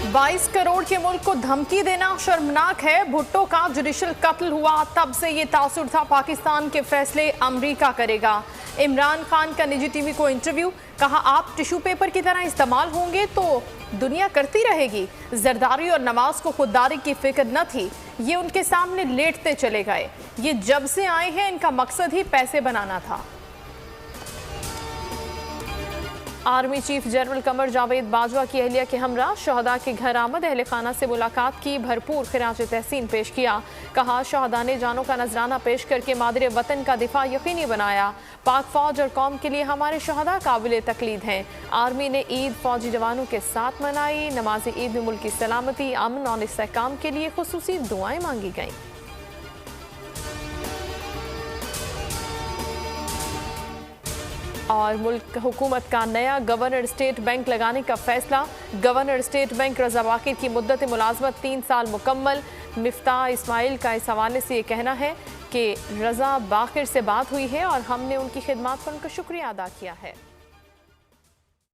22 करोड़ के मुल्क को धमकी देना शर्मनाक है। भुट्टो का जुडिशल कत्ल हुआ तब से ये तासुर था पाकिस्तान के फैसले अमेरिका करेगा। इमरान खान का निजी टीवी को इंटरव्यू, कहा आप टिश्यू पेपर की तरह इस्तेमाल होंगे तो दुनिया करती रहेगी। जरदारी और नवाज को खुददारी की फिक्र न थी, ये उनके सामने लेटते चले गए। ये जब से आए हैं इनका मकसद ही पैसे बनाना था। Army chief general Qamar Javed Bajwa की अहलिया के हमरा शहदा के घर आमद, अहले खाना से मुलाकात की, भरपूर खिराज तहसीन पेश किया। कहा शहदा ने जानों का नजराना पेश करके मादरे वतन का दिफा यकीनी बनाया। पाक फौज और कौम के लिए हमारे शहदा काबिल तकलीद हैं। आर्मी ने ईद फौजी जवानों के साथ मनाई। नमाज ईद में मुल्क की सलामती, अमन और इस्तेहकाम के लिए खुसूसी दुआएं मांगी गईं। और मुल्क हुकूमत का नया गवर्नर स्टेट बैंक लगाने का फैसला। गवर्नर स्टेट बैंक रजा बाकिर की मुद्दत मुलाजमत 3 साल मुकम्मल। मिफ्ताह इस्माइल का इस हवाले से ये कहना है कि रजा बाकिर से बात हुई है और हमने उनकी खिदमात पर उनका शुक्रिया अदा किया है।